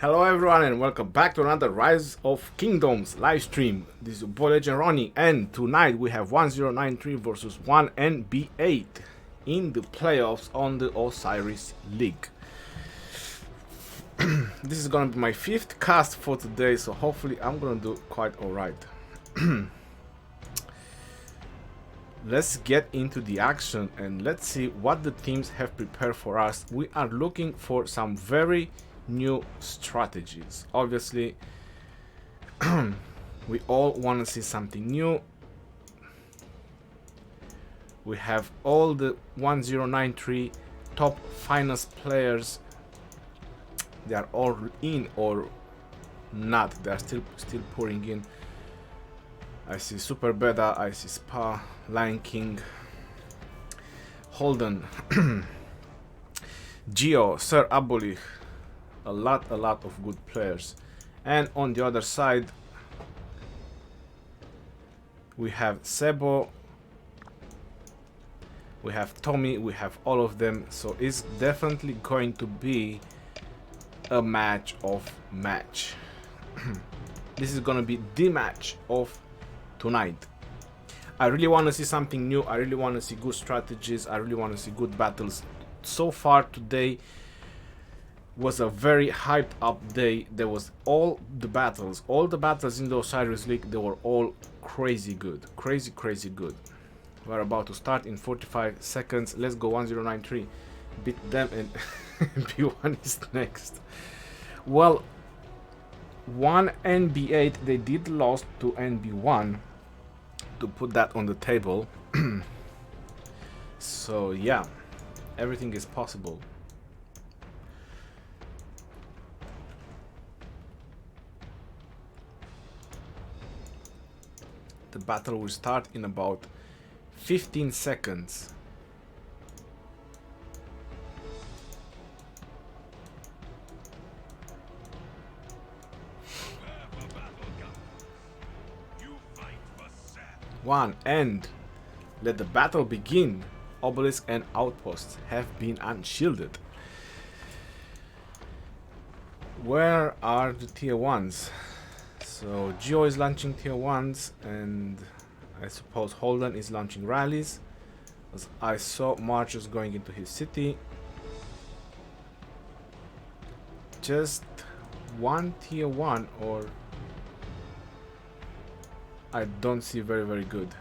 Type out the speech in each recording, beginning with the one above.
Hello everyone and welcome back to another Rise of Kingdoms live stream. This is your boy Legend Ronnie, and tonight we have 1093 versus 1NB8 in the playoffs on the Osiris League. This is gonna be my 5th cast for today, so hopefully I'm gonna do quite alright. Let's get into the action and let's see what the teams have prepared for us. We are looking for some very new strategies. Obviously, we all want to see something new. We have all the 1093 top finest players. They are all in or not. They are still pouring in. I see Super Beta, I see Spa, Lion King, Holden, Geo, Sir Abolich. A lot of good players. And on the other side we have Sebo, we have Tommy, we have all of them, so it's definitely going to be a match of match. This is gonna be the match of tonight. I really want to see something new. I really want to see good strategies. I really want to see good battles. So far today was a very hyped up day. There was all the battles in the Osiris League. They were all crazy good, crazy good. We're about to start in 45 seconds. Let's go. 1093 beat them, and B1 is next. Well, 1NB8, they did lose to NB1, to put that on the table. So yeah, everything is possible. The battle will start in about 15 seconds. One, and let the battle begin. Obelisk and outposts have been unshielded. Where are the tier 1s? So Geo is launching tier 1s, and I suppose Holden is launching rallies, as I saw marchers going into his city. Just one tier 1, or I don't see very good.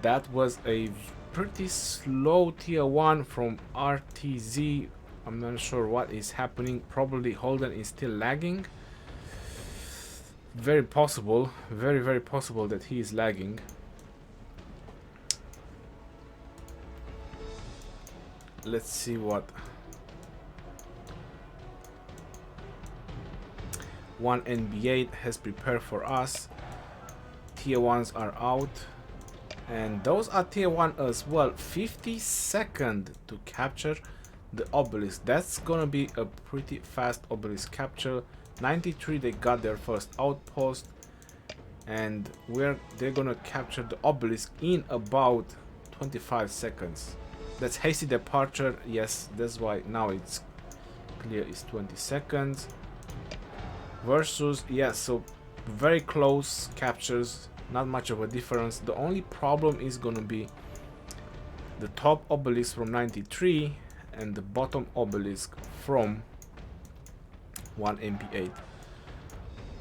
That was a pretty slow tier 1 from RTZ. I'm not sure what is happening. Probably Holden is still lagging. Very possible, very possible that he is lagging. Let's see what 1NB8 has prepared for us. Tier 1s are out, and those are tier 1 as well. 50 seconds to capture the obelisk. That's gonna be a pretty fast obelisk capture. 93, they got their first outpost, and they're gonna capture the obelisk in about 25 seconds. That's hasty departure. Yes, that's why now it's clear. It's 20 seconds versus, yeah, so very close captures, not much of a difference. The only problem is gonna be the top obelisk from 93 and the bottom obelisk from 1NB8.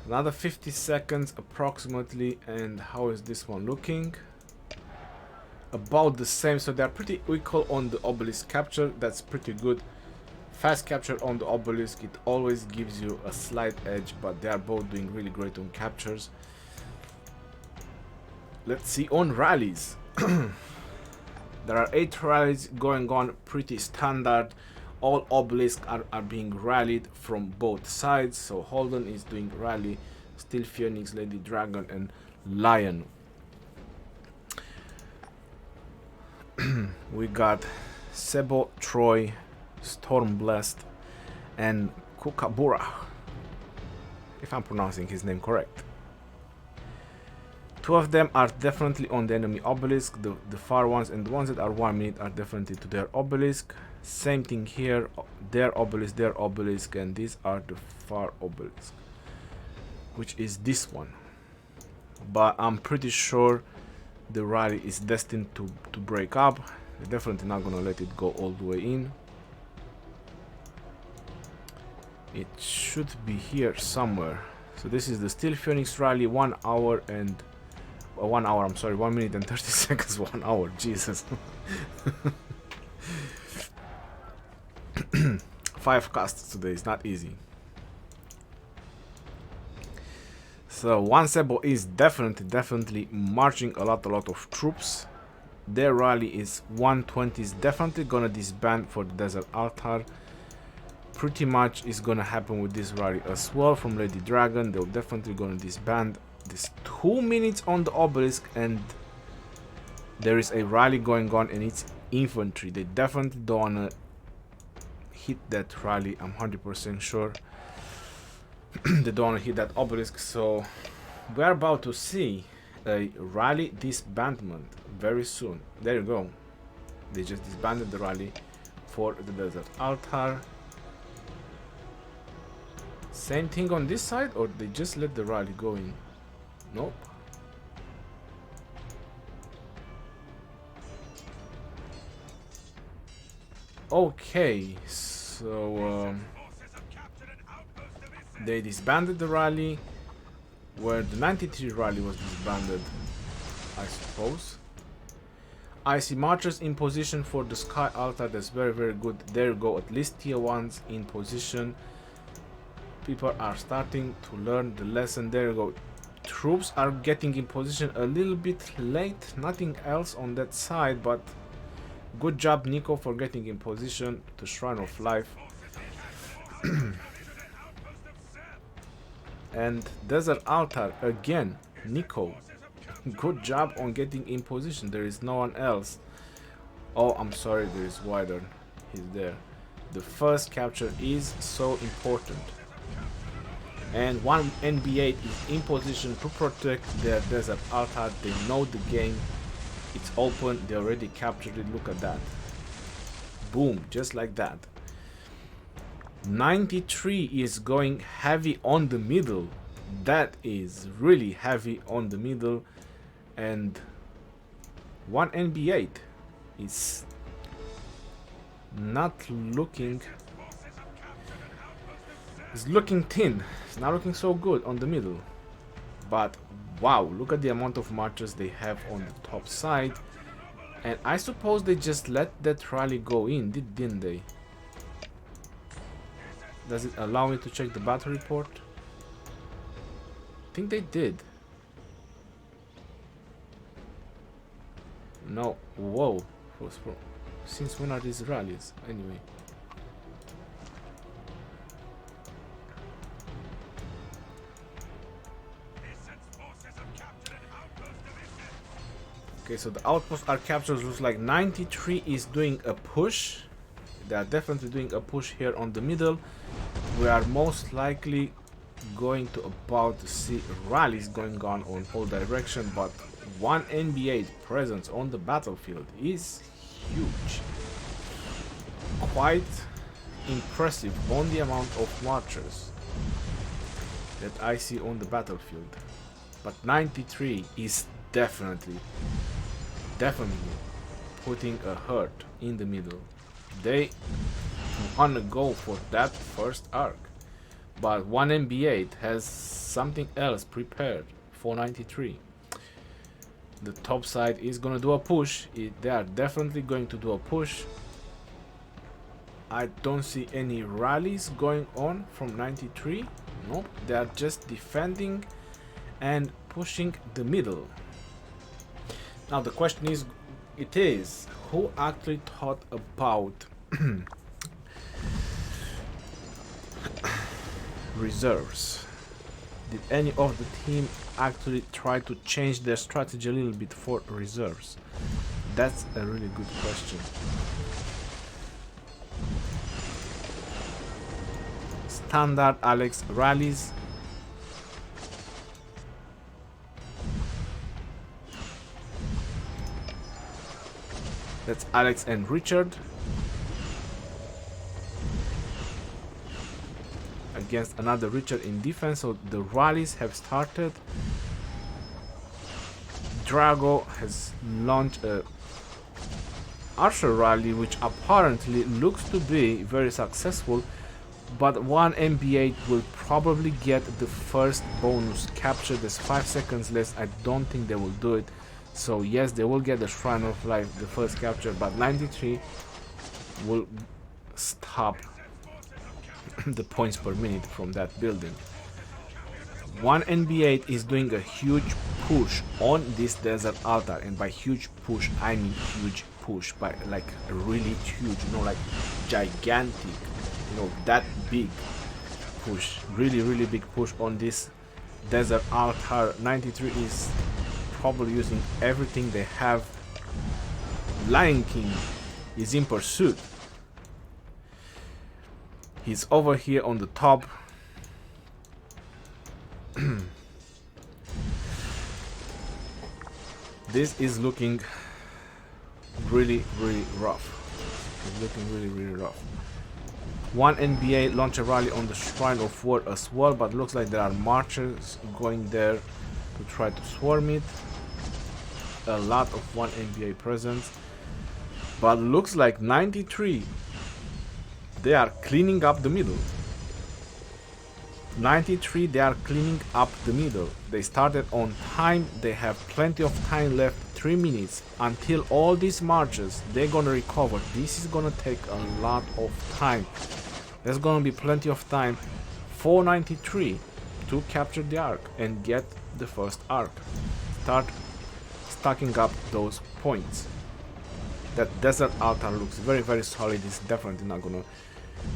Another 50 seconds approximately, and how is this one looking? About the same, so they're pretty equal on the obelisk capture. That's pretty good. Fast capture on the obelisk, it always gives you a slight edge, but they are both doing really great on captures. Let's see on rallies. There are 8 rallies going on, pretty standard. All obelisks are being rallied from both sides. So Holden is doing rally, Steel Phoenix, Lady Dragon, and Lion. We got Sebo, Troy, Stormblessed, and Kukabura, if I'm pronouncing his name correct. Two of them are definitely on the enemy obelisk, the far ones, and the ones that are 1 minute are definitely to their obelisk. Same thing here, their obelisk, and these are the far obelisk, which is this one. But I'm pretty sure the rally is destined to break up. They're definitely not gonna let it go all the way in. It should be here somewhere. So this is the Steel Phoenix rally, 1 hour and 1 hour, I'm sorry, 1 minute and 30 seconds, 1 hour, Jesus. 5 casts today, it's not easy. So One Sebo is definitely marching a lot of troops. Their rally is 120, is definitely gonna disband for the Desert Altar. Pretty much is gonna happen with this rally as well from Lady Dragon. They're definitely gonna disband. This 2 minutes on the obelisk, and there is a rally going on, and it's infantry. They definitely don't wanna hit that rally, I'm 100% sure. They don't wanna hit that obelisk, so we're about to see a rally disbandment very soon. There you go. They just disbanded the rally for the Desert Altar. Same thing on this side, or they just let the rally go in? Nope. Okay, so they disbanded the rally where the 93 rally was disbanded, I suppose. I see marchers in position for the Sky Altar. That's very good. There you go, at least tier 1s in position. People are starting to learn the lesson. There you go. Troops are getting in position a little bit late. Nothing else on that side, but good job, Nico, for getting in position to Shrine of Life. And Desert Altar again, Nico. Good job on getting in position. There is no one else. Oh, I'm sorry, there is Wider. He's there. The first capture is so important. And one NBA is in position to protect their Desert Altar. They know the game. It's open. They already captured it. Look at that. Boom. Just like that. 93 is going heavy on the middle. That is really heavy on the middle. And one NB8 is not looking... It's looking thin. It's not looking so good on the middle. But wow, look at the amount of marchers they have on the top side. And I suppose they just let that rally go in, didn't they? Does it allow me to check the battle report? I think they did. No. Whoa. Since when are these rallies? Anyway. Okay, so the outposts are captured. Looks like 93 is doing a push. They are definitely doing a push here on the middle. We are most likely going to about to see rallies going on all direction, but one NBA presence on the battlefield is huge. Quite impressive on the amount of marchers that I see on the battlefield. But 93 is definitely putting a hurt in the middle. They wanna go for that first arc, but one MB8 has something else prepared for 93. The top side is gonna do a push. They are definitely going to do a push. I don't see any rallies going on from 93. Nope, they are just defending and pushing the middle. Now the question is, who actually thought about reserves? Did any of the team actually try to change their strategy a little bit for reserves? That's a really good question. Standard Alex rallies. That's Alex and Richard against another Richard in defense. So the rallies have started. Drago has launched a Archer rally, which apparently looks to be very successful, but one MB8 will probably get the first bonus capture. There's 5 seconds less. I don't think they will do it. So yes, they will get the Shrine of Life, the first capture, but 93 will stop the points per minute from that building. One NB8 is doing a huge push on this desert altar, and by huge push I mean huge push, by like a really huge, you know, like gigantic, you know, that big push, really big push on this desert altar. 93 is probably using everything they have. Lion King is in pursuit. He's over here on the top. This is looking really rough. It's looking really rough. One NBA launch a rally on the Shrine of War as well, but looks like there are marchers going there to try to swarm it. A lot of one NBA presence, but looks like 93, they are cleaning up the middle. 93, they are cleaning up the middle. They started on time. They have plenty of time left, 3 minutes until all these marches they're gonna recover. This is gonna take a lot of time. There's gonna be plenty of time for 93 to capture the arc and get the first arc. Start stacking up those points. That desert altar looks very solid. It's definitely not gonna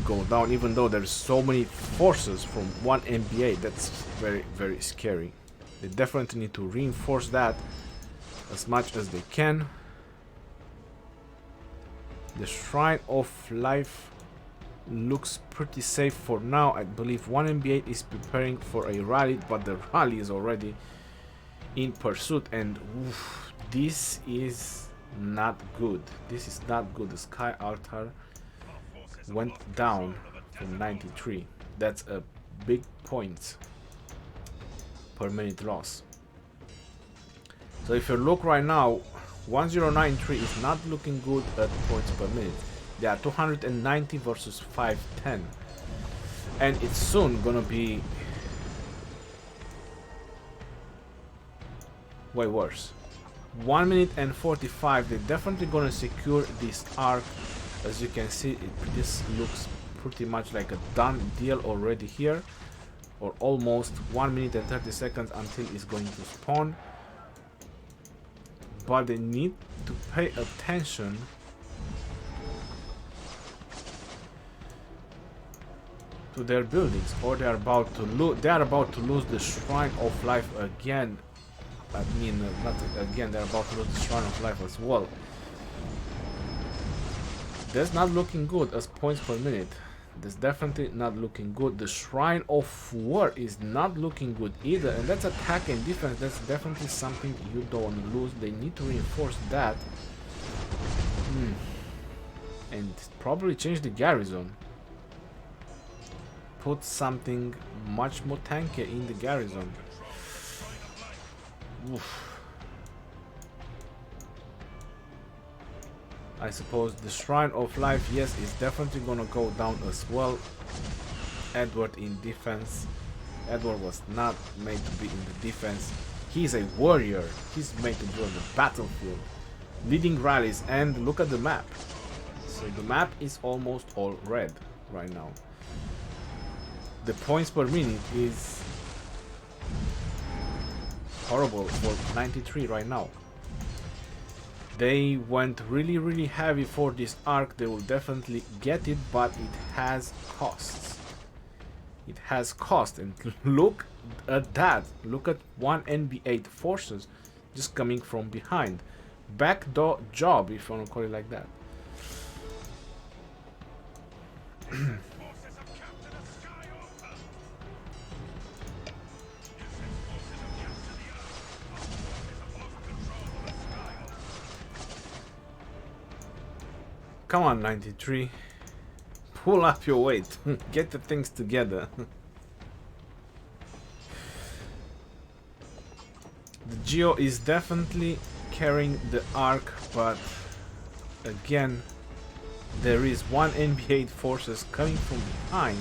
go down, even though there's so many forces from one NBA. That's very scary. They definitely need to reinforce that as much as they can. The Shrine of Life looks pretty safe for now. I believe one NBA is preparing for a rally, but the rally is already in pursuit, and oof, this is not good. This is not good. The Sky Altar went down from 93. That's a big points per minute loss. So if you look right now, 1093 is not looking good at points per minute. They are 290 versus 510, and it's soon gonna be way worse. 1 minute and 45. They're definitely gonna secure this arc. As you can see, this looks pretty much like a done deal already here, or almost. 1 minute and 30 seconds until it's going to spawn, but they need to pay attention to their buildings, or they are about to lose. They are about to lose the Shrine of Life again. I mean, not again. They're about to lose the Shrine of Life as well. That's not looking good as points per minute. That's definitely not looking good. The Shrine of War is not looking good either, and that's attack and defense. That's definitely something you don't lose. They need to reinforce that, and probably change the garrison. Put something much more tanky in the garrison. Oof. I suppose the Shrine of Life, yes, is definitely gonna go down as well. Edward in defense. Edward was not made to be in the defense. He's a warrior. He's made to be on the battlefield, leading rallies. And look at the map. So the map is almost all red right now. The points per minute is horrible for 93 right now. They went really heavy for this arc. They will definitely get it, but it has costs. It has cost, and look at that. Look at one NB8 forces just coming from behind. Backdoor job, if you want to call it like that. Come on, 93. Pull up your weight. Get the things together. The Geo is definitely carrying the arc, but again, there is one NBA forces coming from behind,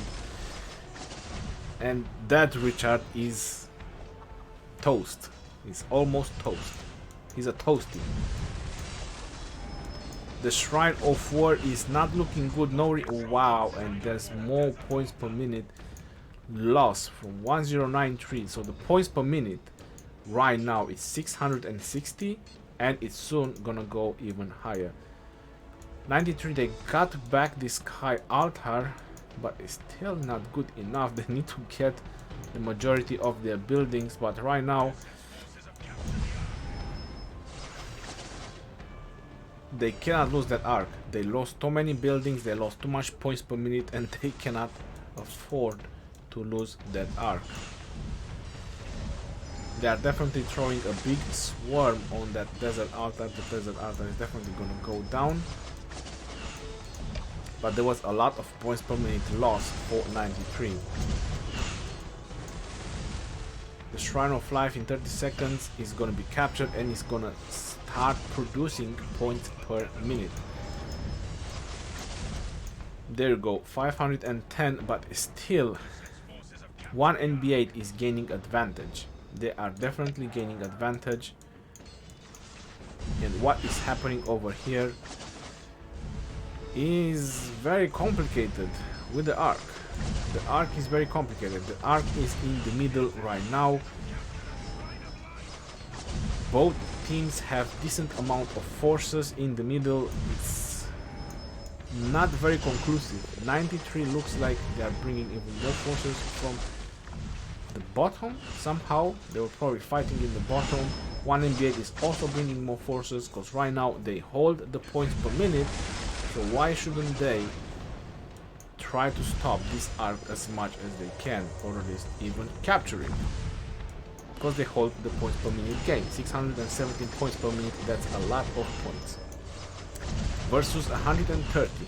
and that Richard is toast. He's almost toast. He's a toasty. The Shrine of War is not looking good. No, wow, and there's more points per minute lost from 1093. So the points per minute right now is 660, and it's soon gonna go even higher. 93, they got back this Sky Altar, but it's still not good enough. They need to get the majority of their buildings, but right now they cannot lose that arc. They lost too many buildings, they lost too much points per minute, and they cannot afford to lose that arc. They are definitely throwing a big swarm on that desert altar. The desert altar is definitely gonna go down. But there was a lot of points per minute lost for 93. The Shrine of Life in 30 seconds is gonna be captured, and it's gonna start producing points per minute. There you go, 510, but still one NB8 is gaining advantage. They are definitely gaining advantage. And what is happening over here is very complicated with the arc. The arc is very complicated. The arc is in the middle right now. Both teams have decent amount of forces in the middle. It's not very conclusive. 93 looks like they are bringing even more forces from the bottom. Somehow they were probably fighting in the bottom. 1NBA is also bringing more forces, because right now they hold the points per minute. So why shouldn't they try to stop this arc as much as they can, or at least even capture it? Because they hold the points per minute game. 617 points per minute, that's a lot of points. Versus 130.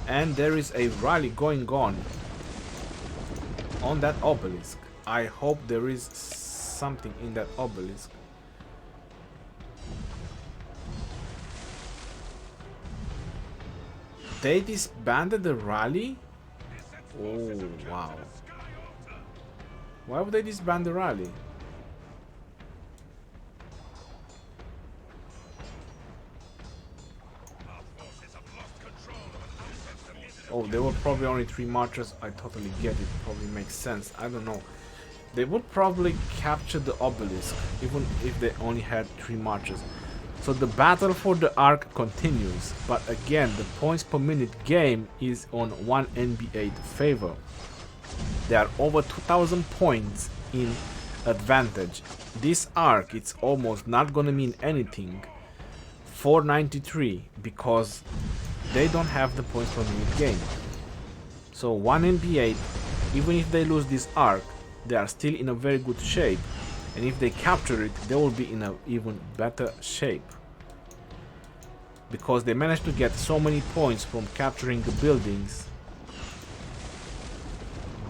And there is a rally going on that obelisk. I hope there is something in that obelisk. They disbanded the rally? Oh, wow. Why would they disband the rally? Oh, there were probably only 3 marchers. I totally get it. Probably makes sense. I don't know. They would probably capture the obelisk, even if they only had 3 marchers. So the battle for the arc continues. But again, the points per minute game is on 1 NB8 favor. There are over 2000 points in advantage. This arc, it's almost not gonna mean anything for 93, because they don't have the points per minute game. So 1 NB8, even if they lose this arc, they are still in a very good shape, and if they capture it, they will be in an even better shape, because they managed to get so many points from capturing the buildings.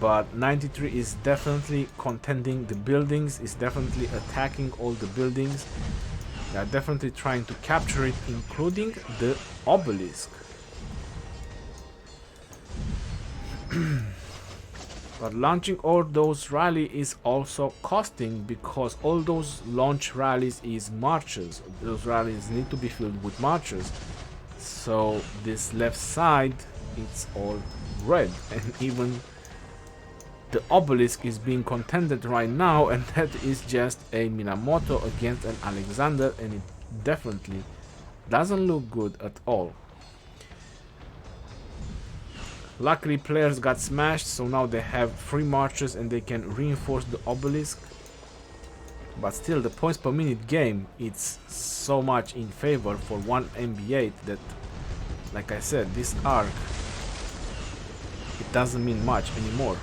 But 93 is definitely contending the buildings, is definitely attacking all the buildings. They are definitely trying to capture it, including the obelisk. But launching all those rallies is also costing, because all those launch rallies is marchers. Those rallies need to be filled with marchers. So this left side, it's all red, and even the obelisk is being contended right now, and that is just a Minamoto against an Alexander, and it definitely doesn't look good at all. Luckily players got smashed, so now they have 3 marchers and they can reinforce the obelisk. But still, the points per minute game, it's so much in favor for 1 NB8 that, like I said, this arc, it doesn't mean much anymore.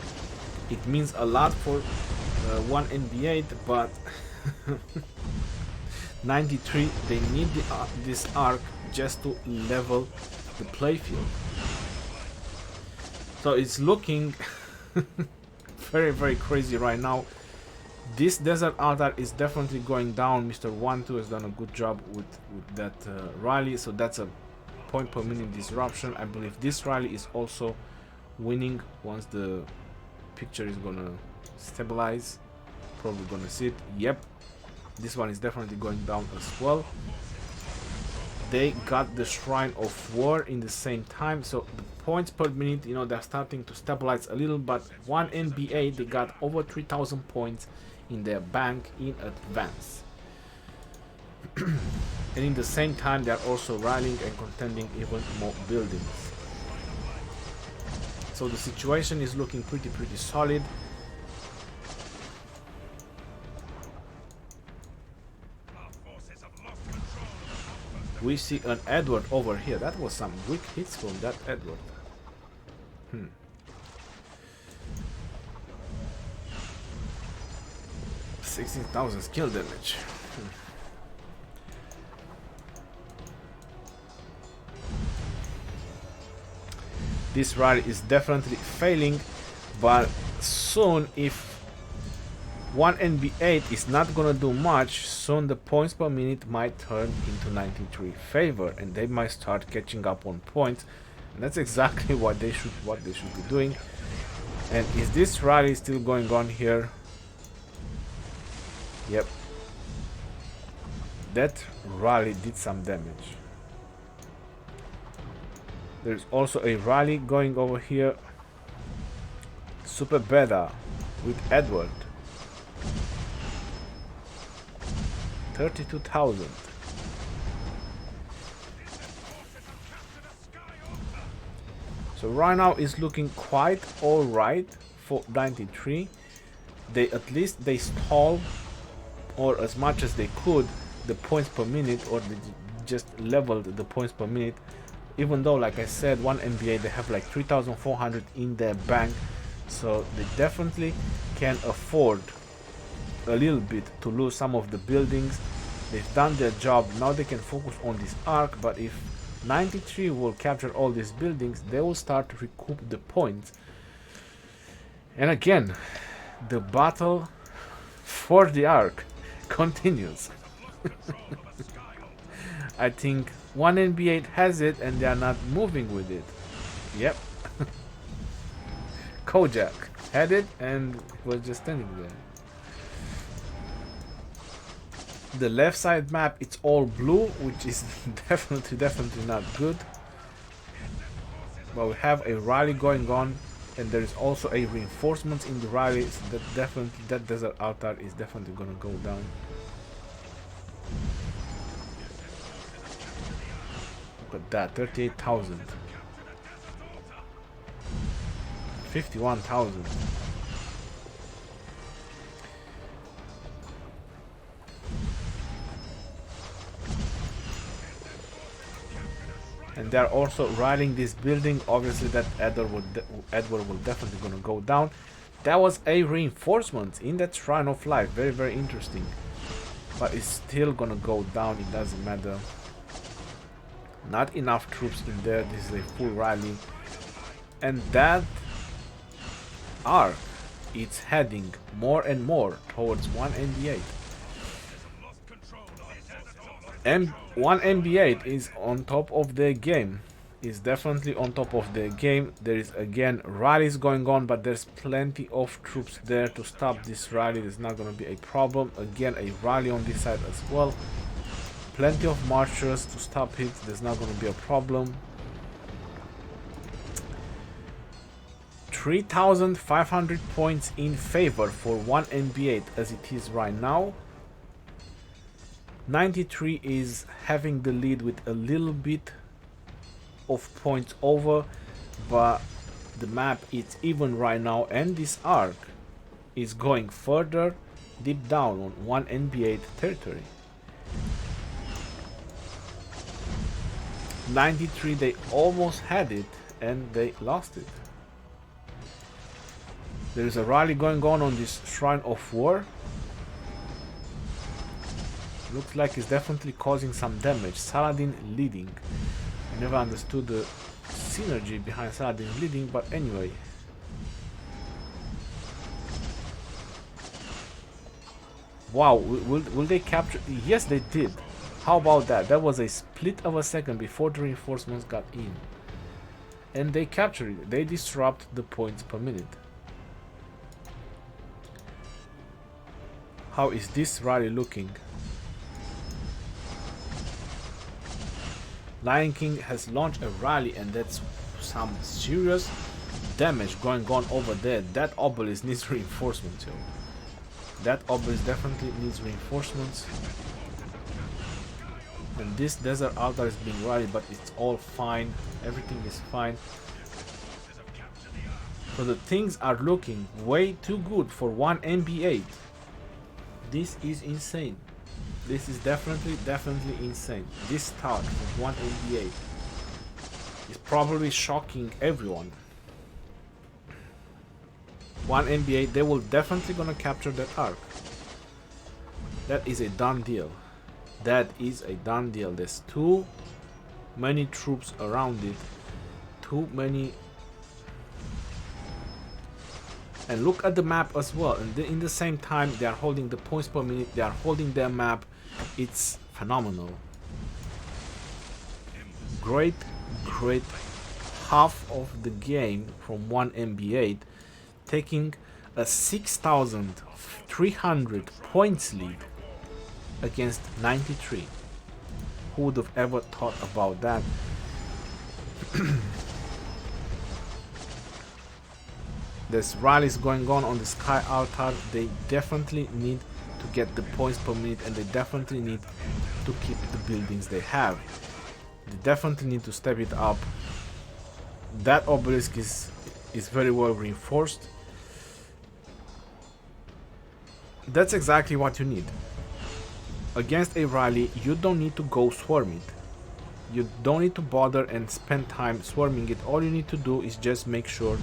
It means a lot for 1 NB8, but 93, they need this arc just to level the playfield. So it's looking very, very crazy right now. This desert altar is definitely going down. Mr. 1-2 has done a good job with that rally. So that's a point per minute disruption. I believe this rally is also winning once the picture is gonna stabilize. Probably gonna see it. Yep, this one is definitely going down as well. They got the Shrine of War in the same time, so the points per minute, you know, they're starting to stabilize a little. But one NBA, they got over 3,000 points in their bank in advance. And in the same time, they're also rallying and contending even more buildings. So the situation is looking pretty solid. We see an Edward over here. That was some weak hits from that Edward. 16,000 skill damage. This rally is definitely failing, but soon, if one NB8 is not gonna do much, soon the points per minute might turn into 93 favor, and they might start catching up on points. And that's exactly what they should be doing. And is this rally still going on here? Yep, that rally did some damage. There's also a rally going over here. Super Beta with Edward. 32,000. So right now is looking quite alright for 93. At least they stall, or as much as they could, the points per minute, or they just leveled the points per minute. Even though, like I said, one NBA, they have like 3,400 in their bank, so they definitely can afford a little bit to lose some of the buildings. They've done their job. Now they can focus on this arc. But if 93 will capture all these buildings, they will start to recoup the points. And again, the battle for the arc continues. I think one NBA has it and they are not moving with it. Yep. Kojak had it and was just standing there. The left side map, it's all blue, which is definitely not good. But we have a rally going on, and there is also a reinforcement in the rally, so that desert altar is definitely gonna go down. Look at that, 38,000. 51,000. And they're also rallying this building. Obviously that Edward will definitely gonna go down. That was a reinforcement in that Shrine of Life. Very interesting. But it's still gonna go down. It doesn't matter. Not enough troops in there. This is a full rally. And that arc, it's heading more and more towards 1 NB8. And 1 NB8 is on top of the game. Is definitely on top of the game. There is again rallies going on, but there's plenty of troops there to stop this rally. There's not going to be a problem. Again, a rally on this side as well. Plenty of marchers to stop it. There's not going to be a problem. 3,500 points in favor for 1 NB8 as it is right now. 93 is having the lead with a little bit of points over, but the map is even right now, and this arc is going further deep down on 1 NB8 territory. 93, they almost had it and they lost it. There is a rally going on this Shrine of War. Looks like it's definitely causing some damage. Saladin leading. I never understood the synergy behind Saladin leading, but anyway. Wow, will they capture? Yes, they did. How about that? That was a split of a second before the reinforcements got in. And they captured it. They disrupt the points per minute. How is this rally looking? Lion King has launched a rally, and that's some serious damage going on over there. That obelisk needs reinforcements, yo. That obelisk definitely needs reinforcements. And this desert altar is being rallied, but it's all fine. Everything is fine. So the things are looking way too good for one MB8. This is insane. This is definitely insane. This start with one MB8 is probably shocking everyone. One MB8, they will definitely gonna capture that arc. That is a done deal. That is a done deal. There's too many troops around it. Too many. And look at the map as well. And in the same time, they are holding the points per minute. They are holding their map. It's phenomenal. Great half of the game from one MB8. Taking a 6,300 points lead against 93. Who would have ever thought about that? There's rallies going on the Sky Altar. They definitely need to get the points per minute, and they definitely need to keep the buildings they have. They definitely need to step it up. That obelisk is very well reinforced. That's exactly what you need. Against a rally, you don't need to go swarm it. You don't need to bother and spend time swarming it. All you need to do is just make sure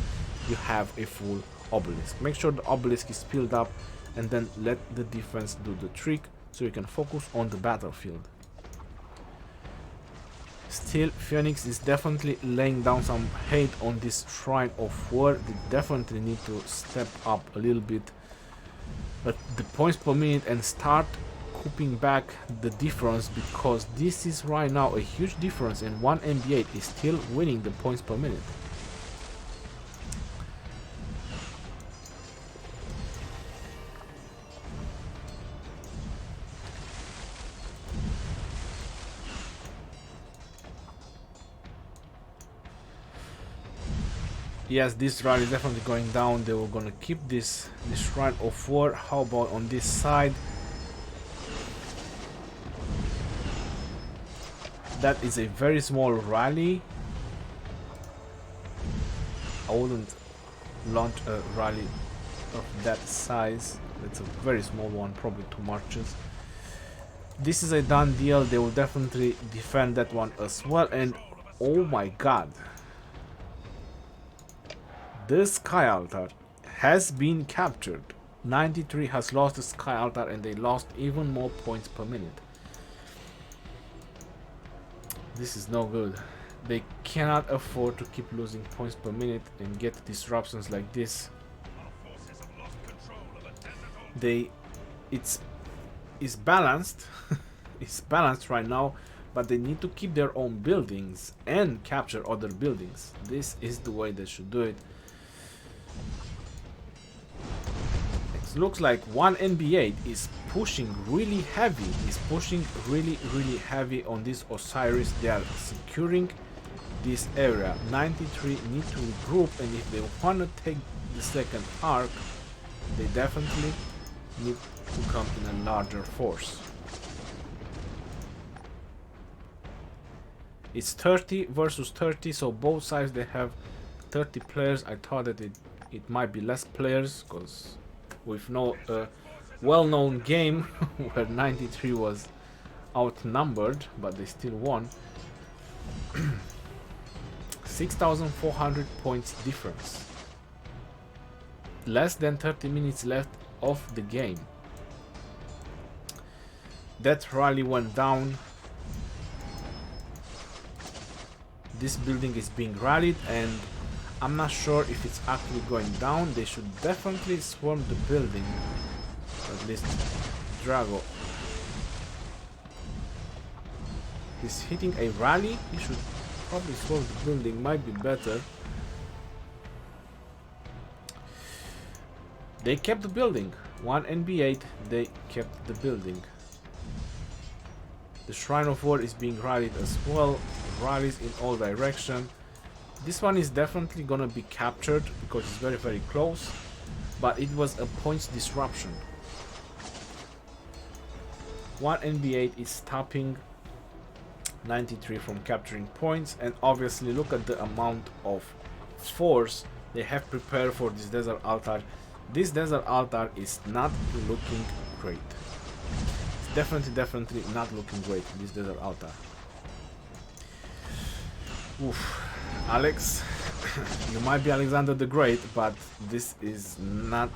you have a full obelisk. Make sure the obelisk is filled up, and then let the defense do the trick so you can focus on the battlefield. Still, Phoenix is definitely laying down some hate on this Shrine of War. They definitely need to step up a little bit at the points per minute and start cooping back the difference, because this is right now a huge difference, and one MB8 is still winning the points per minute. Yes, this rally is definitely going down. They were gonna keep this Shrine of War. How about on this side? That is a very small rally. I wouldn't launch a rally of that size. It's a very small one, probably 2 marches. This is a done deal. They will definitely defend that one as well. And oh my god, the Sky Altar has been captured. 93 has lost the Sky Altar, and they lost even more points per minute. This is no good. They cannot afford to keep losing points per minute and get disruptions like this. It's balanced. It's balanced right now, but they need to keep their own buildings and capture other buildings. This is the way they should do it. It looks like one NB8 is pushing really heavy. Is pushing really heavy on this Osiris. They are securing this area. 93 need to regroup, and if they want to take the second arc, they definitely need to come in a larger force. It's 30 versus 30, so both sides they have 30 players. I thought that it might be less players, because with no well-known game where 93 was outnumbered, but they still won. 6,400 points difference. Less than 30 minutes left of the game. That rally went down. This building is being rallied, and I'm not sure if it's actually going down. They should definitely swarm the building. At least Drago is hitting a rally. He should probably swarm the building, might be better. They kept the building. 1 NB8, they kept the building. The Shrine of War is being rallied as well. Rallies in all directions. This one is definitely gonna be captured because it's very, very close. But it was a points disruption. 1 NB8 is stopping 93 from capturing points, and obviously look at the amount of force they have prepared for this desert altar. This desert altar is not looking great. It's definitely not looking great, this desert altar. Oof. Alex, you might be Alexander the Great, but this is not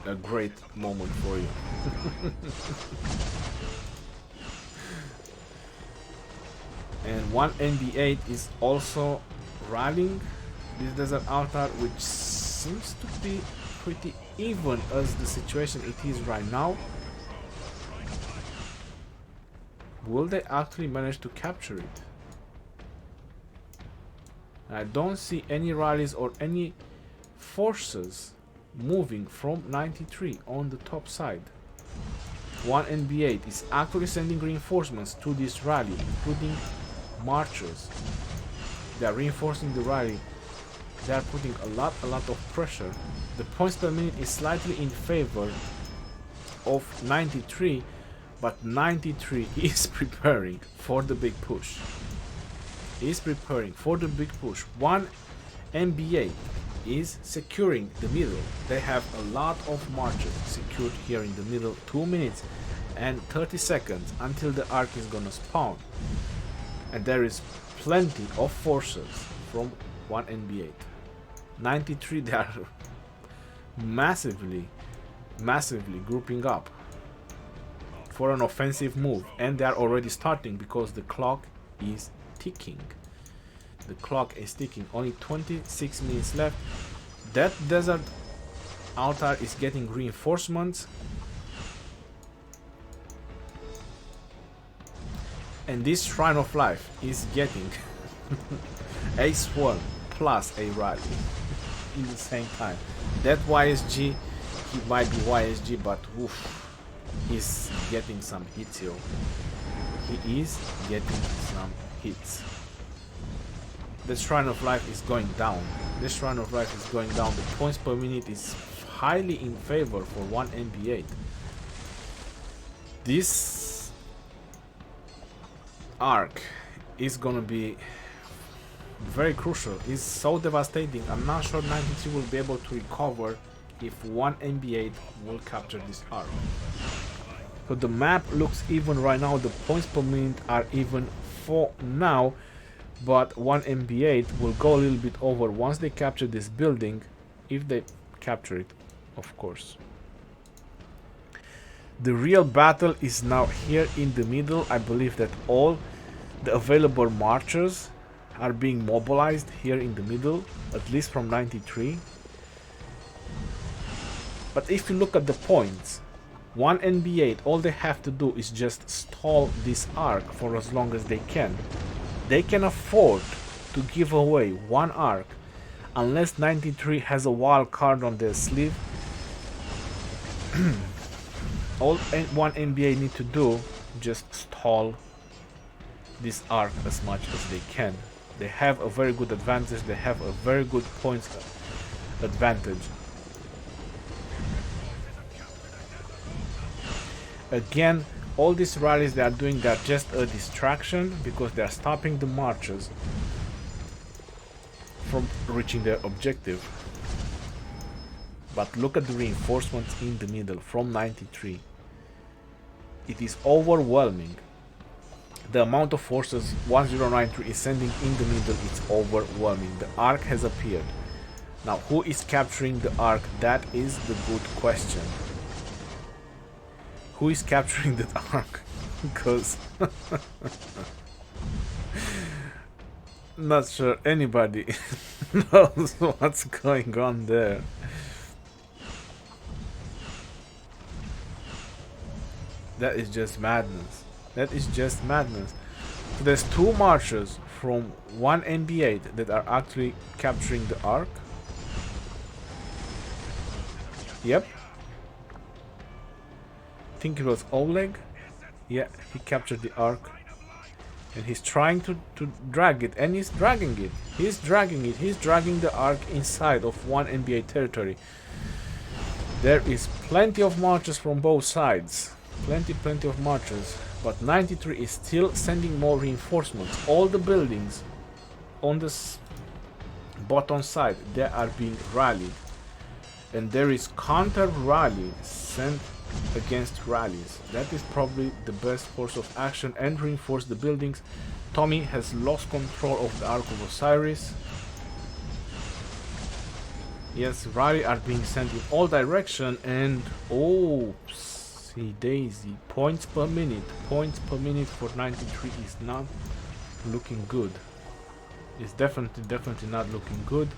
a great moment for you. And 1 NB8 is also rallying this desert altar, which seems to be pretty even as the situation it is right now. Will they actually manage to capture it? I don't see any rallies or any forces moving from 93 on the top side. 1 NB8 is actually sending reinforcements to this rally, including marchers. They are reinforcing the rally. They are putting a lot of pressure. The points per minute is slightly in favor of 93, but 93 is preparing for the big push. Is preparing for the big push. 1 NBA is securing the middle. They have a lot of marches secured here in the middle. 2 minutes and 30 seconds until the arc is gonna spawn, and there is plenty of forces from 1 NBA. 93, they are massively grouping up for an offensive move, and they are already starting because the clock is ticking. The clock is ticking. Only 26 minutes left. That desert altar is getting reinforcements, and this Shrine of Life is getting a swarm plus a rally in the same time. That YSG, he might be YSG, but oof, he's getting some hits here. He is getting some hits. The Shrine of Life is going down. The Shrine of Life is going down. The points per minute is highly in favor for 1 NB8. This arc is gonna be very crucial. It's so devastating. I'm not sure 93 will be able to recover if 1 NB8 will capture this arc. So the map looks even right now. The points per minute are even for now, but 1 NB8 will go a little bit over once they capture this building, if they capture it, of course. The real battle is now here in the middle. I believe that all the available marchers are being mobilized here in the middle, at least from 93. But if you look at the points, 1 NB8, all they have to do is just stall this arc for as long as they can. They can afford to give away one arc unless 93 has a wild card on their sleeve. All 1 NB8 need to do, just stall this arc as much as they can. They have a very good advantage. They have a very good points advantage. Again, all these rallies they are doing, they are just a distraction because they are stopping the marchers from reaching their objective. But look at the reinforcements in the middle from 93. It is overwhelming. The amount of forces 1093 is sending in the middle is overwhelming. The arc has appeared. Now, who is capturing the arc? That is the good question. Who is capturing the arc? because not sure anybody knows what's going on there. That is just madness. That is just madness. So there's two marchers from one NB8 that are actually capturing the Ark. Yep. I think it was Oleg. Yeah, he captured the Ark. And he's trying to drag it, and he's dragging it. He's dragging it. He's dragging the Ark inside of one NBA territory. There is plenty of marchers from both sides. Plenty of marchers. But 93 is still sending more reinforcements. All the buildings on this bottom side, they are being rallied. And there is counter rally sent against rallies. That is probably the best course of action, and reinforce the buildings. Tommy has lost control of the Ark of Osiris. Yes, rally are being sent in all direction, and oopsie daisy, points per minute for 93 is not looking good. It's definitely not looking good.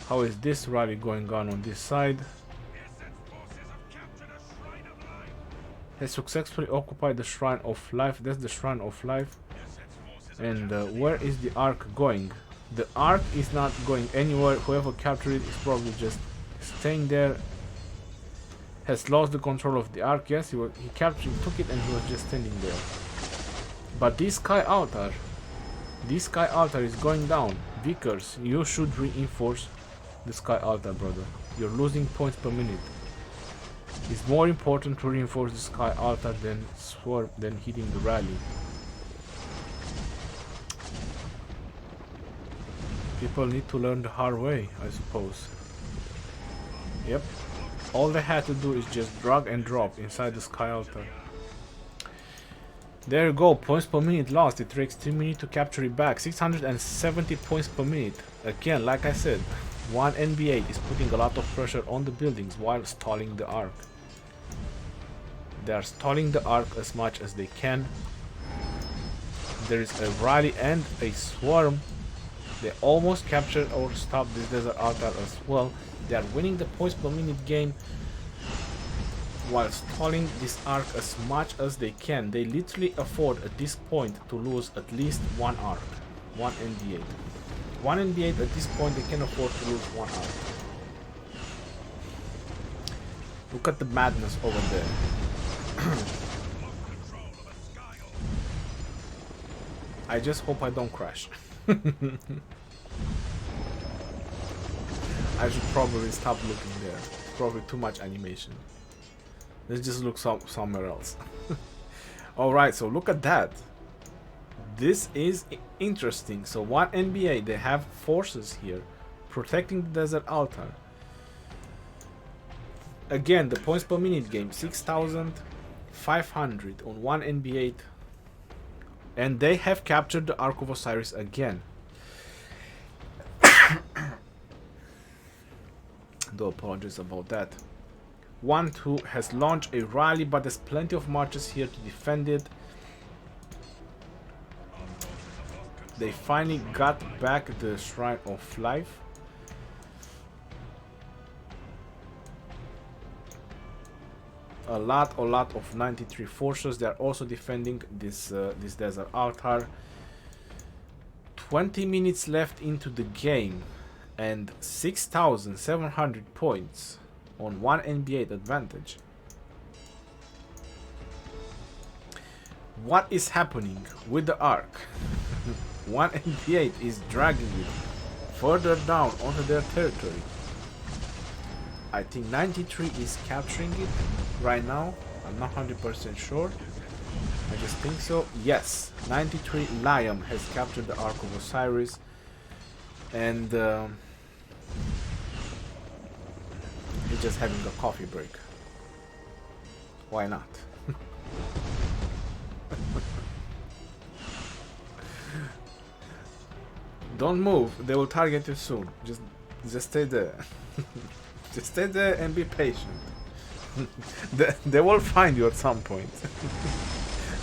How is this rally going on this side? Has successfully occupied the Shrine of Life. That's the Shrine of Life. And where is the Ark going? The Ark is not going anywhere. Whoever captured it is probably just staying there. Has lost the control of the Ark. Yes, he captured, took it, and he was just standing there. But this Sky Altar is going down. Vickers, you should reinforce the Sky Altar, brother. You're losing points per minute. It's more important to reinforce the Sky Altar than hitting the rally. People need to learn the hard way, I suppose. Yep. All they had to do is just drag and drop inside the Sky Altar. There you go, points per minute lost. It takes 3 minutes to capture it back. 670 points per minute. Again, like I said, one NBA is putting a lot of pressure on the buildings while stalling the Ark. They are stalling the Ark as much as they can. There is a rally and a swarm. They almost captured or stopped this desert altar as well. They are winning the points per minute game while stalling this Ark as much as they can. They literally afford at this point to lose at least one Ark, one NB8. One NB8 at this point, they can afford to lose one Ark. Look at the madness over there. I just hope I don't crash. I should probably stop looking there. Probably too much animation. Let's just look somewhere else. Alright, so look at that. This is interesting. So one NBA, they have forces here protecting the desert altar. Again, the points per minute game, 6,500 on one NBA, and they have captured the Ark of Osiris again. Do apologize about that. 1-2 has launched a rally, but there's plenty of marches here to defend it. They finally got back the Shrine of Life. A lot of 93 forces. They are also defending this this desert altar. 20 minutes left into the game, and 6,700 points on one NBA advantage. What is happening with the Ark? One NBA is dragging it further down onto their territory. I think 93 is capturing it right now. I'm not 100% sure. I just think so. Yes, 93 Liam has captured the Ark of Osiris, and he's just having a coffee break. Why not? Don't move. They will target you soon. Just stay there. Just stay there and be patient. They will find you at some point.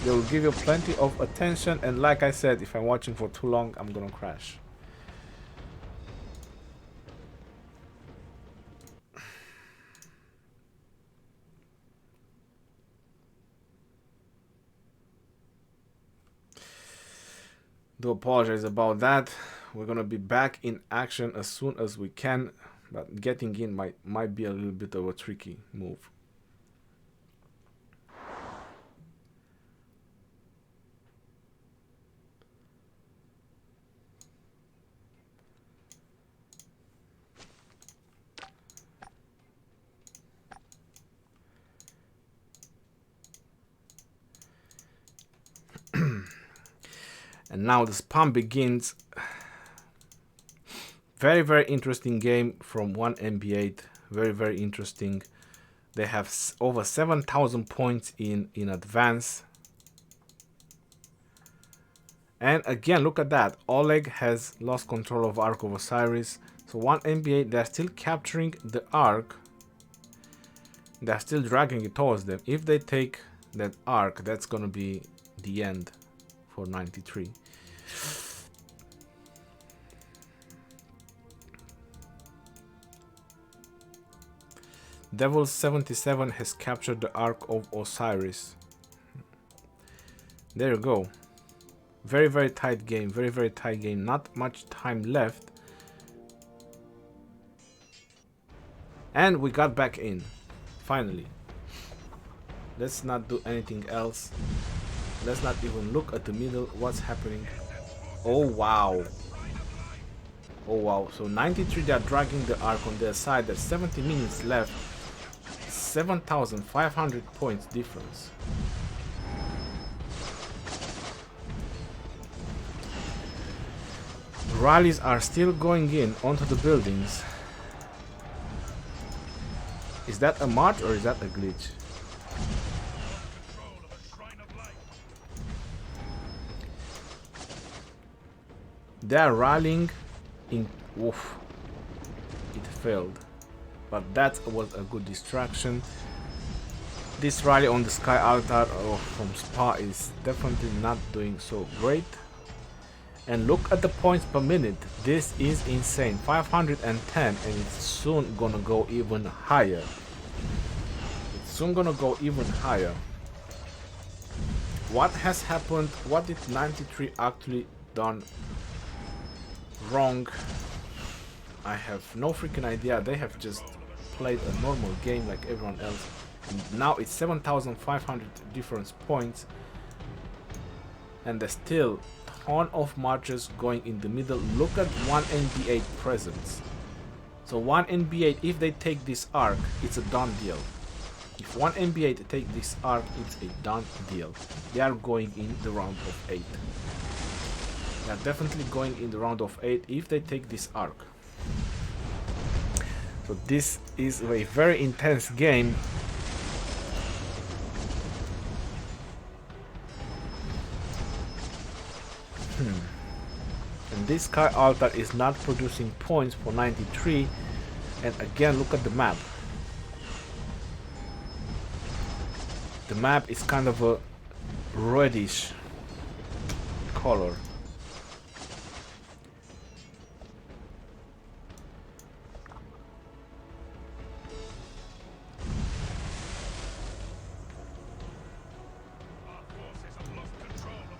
They will give you plenty of attention, and like I said, if I'm watching for too long, I'm gonna crash. Do apologize about that. We're gonna be back in action as soon as we can, but getting in might be a little bit of a tricky move. And now the spam begins. Very, very interesting game from 1MB8. Very, very interesting. They have over 7,000 points in advance. And again, look at that. Oleg has lost control of Ark of Osiris. So 1MB8, they're still capturing the Ark. They're still dragging it towards them. If they take that Ark, that's gonna be the end for 93. Devil 77 has captured the Ark of Osiris. There you go. Very, very tight game. Very, very tight game. Not much time left. And we got back in. Finally. Let's not do anything else. Let's not even look at the middle. What's happening? Oh, wow. Oh, wow. So 93, they are dragging the Ark on their side. There's 70 minutes left. 7,500 points difference. Rallies are still going in onto the buildings. Is that a march or is that a glitch? They are rallying in. Oof. It failed. But that was a good distraction. This rally on the Sky Altar from Spa is definitely not doing so great. And look at the points per minute. This is insane. 510, and it's soon gonna go even higher. It's soon gonna go even higher. What has happened? What did 93 actually done wrong? I have no freaking idea. They have just played a normal game like everyone else. And now it's 7,500 difference points, and there's still ton of marches going in the middle. Look at 1NBA presence. So 1NBA, if they take this Ark, it's a done deal. If 1NBA take this Ark, it's a done deal. They are going in the round of 8. They are definitely going in the round of 8 if they take this Ark. So this is a very intense game. And this Sky Altar is not producing points for 93. And again, look at the map. The map is kind of a reddish color.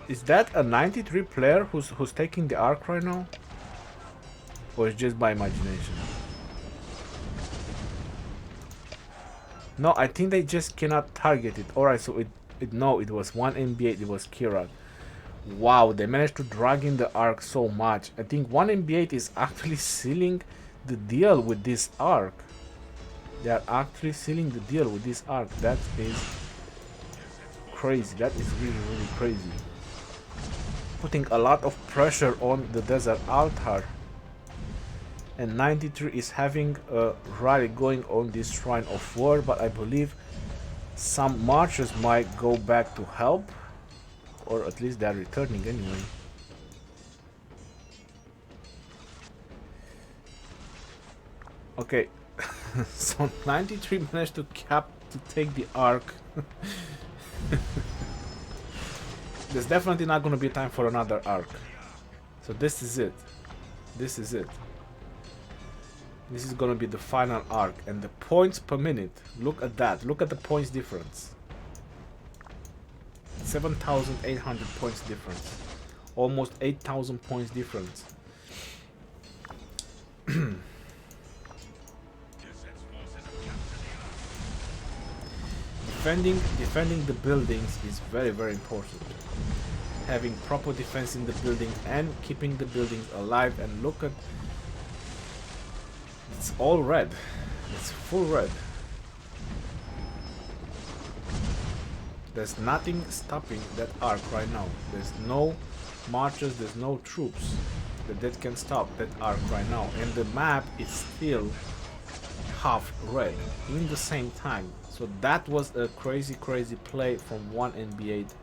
Is that a 93 player who's taking the Ark right now? Or is it just by imagination? No, I think they just cannot target it. Alright, so no, it was 1MB8, it was Kirak. Wow, they managed to drag in the Ark so much. I think 1MB8 is actually sealing the deal with this Ark. They are actually sealing the deal with this Ark. That is crazy. That is really, really crazy. Putting a lot of pressure on the Desert Altar. And 93 is having a rally going on this Shrine of War, but I believe some marchers might go back to help, or at least they are returning anyway. Okay, so 93 managed to to take the arc. There's definitely not going to be time for another arc. So this is it. This is it. This is going to be the final arc. And the points per minute, look at that. Look at the points difference. 7,800 points difference. Almost 8,000 points difference. Defending the buildings is very, very important. Having proper defense in the building and keeping the buildings alive. And look at, it's all red. It's full red. There's nothing stopping that arc right now. There's no marchers, there's no troops that can stop that arc right now. And the map is still half red in the same time. So that was a crazy play from 1NB8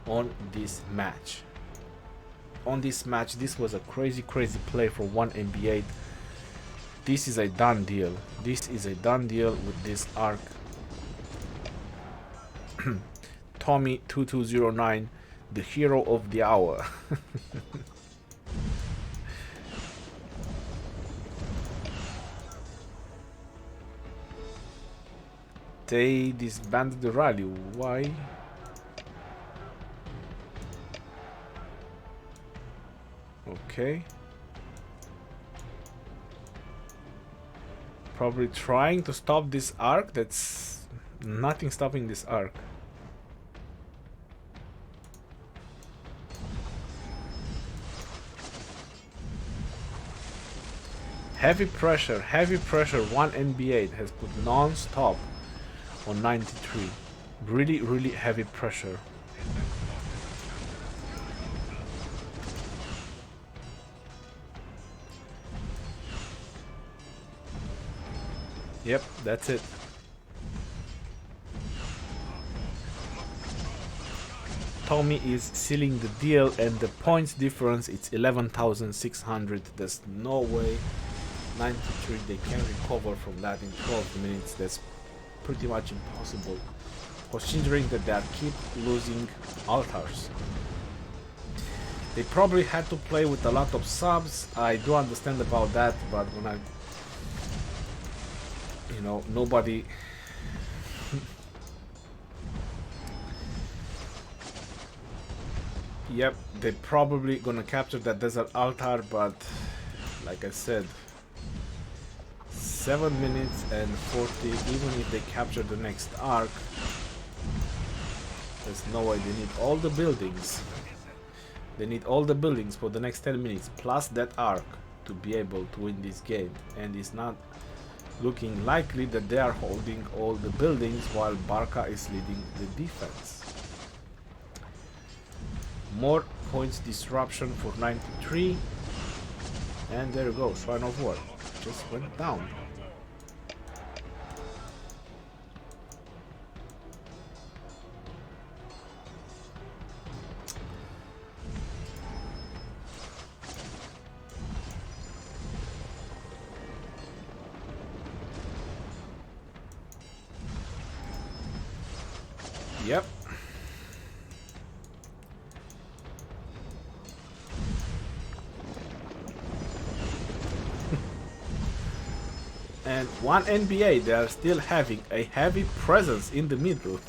on this match. On this match, this was a crazy play from 1NB8. This is a done deal. This is a done deal with this arc. Tommy 2209, the hero of the hour. They disbanded the rally. Why? Okay. Probably trying to stop this arc. That's nothing stopping this arc. Heavy pressure. 1NB8 has put non-stop on 93. Really heavy pressure. Yep, that's it. Tommy is sealing the deal, and the points difference, it's 11,600. There's no way 93 they can recover from that in 12 minutes. That's pretty much impossible, considering that they keep losing altars. They probably had to play with a lot of subs. I do understand about that, but when I, you know, nobody yep, they probably gonna capture that desert altar, but like I said, 7 minutes and 40, even if they capture the next arc, there's no way. They need all the buildings. They need all the buildings for the next 10 minutes, plus that arc, to be able to win this game. And it's not looking likely that they are holding all the buildings while Barca is leading the defense. More points disruption for 93. And there you go, Shrine of War just went down. Yep. And 1NB8, they are still having a heavy presence in the middle.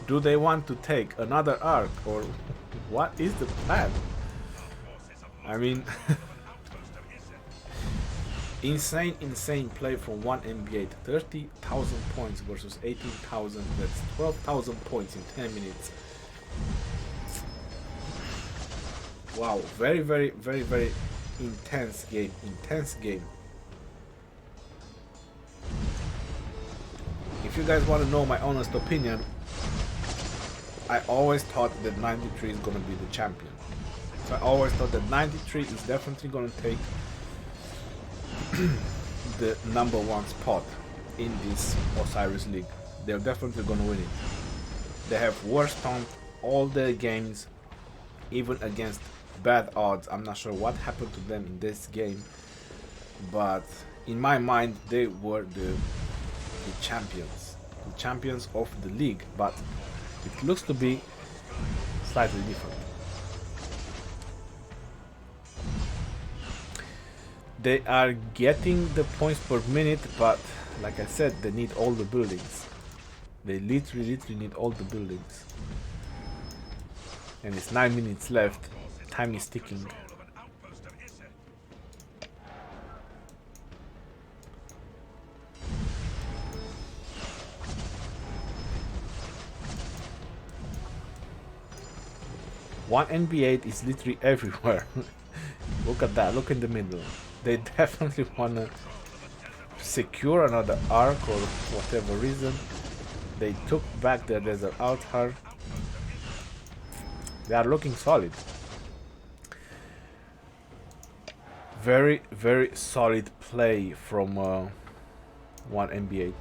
Do they want to take another arc, or what is the plan? I mean, insane play from 1NB8. 30,000 points versus 18,000. That's 12,000 points in 10 minutes. Wow, very intense game. If you guys want to know my honest opinion, I always thought that 93 is going to be the champion. So I always thought that 93 is definitely going to take the #1 spot in this Osiris League. They're definitely going to win it. They have worst on all their games, even against bad odds. I'm not sure what happened to them in this game, but in my mind they were the champions. the champions of the league, but it looks to be slightly different. They are getting the points per minute, but like I said, they need all the buildings. They literally need all the buildings. And it's 9 minutes left. Time is ticking. One NB8 is literally everywhere. Look at that, look in the middle. They definitely wanna secure another arc or whatever reason. They took back their desert altar. They are looking solid. Very, very solid play from one NB8.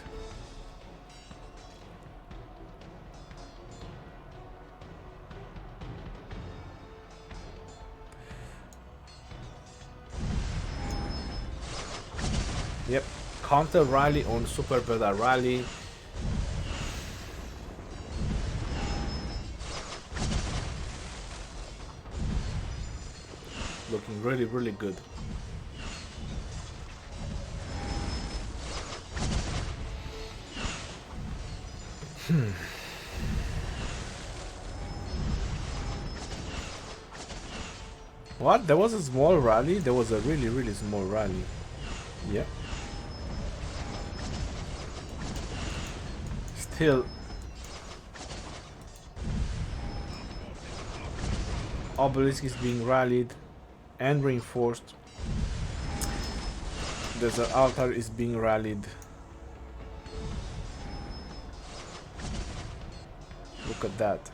Yep, counter rally on Super Beta Rally. Looking really, really good. What? There was a small rally? There was a really, really small rally. Yeah. Still, Obelisk is being rallied and reinforced. Desert Altar is being rallied. Look at that.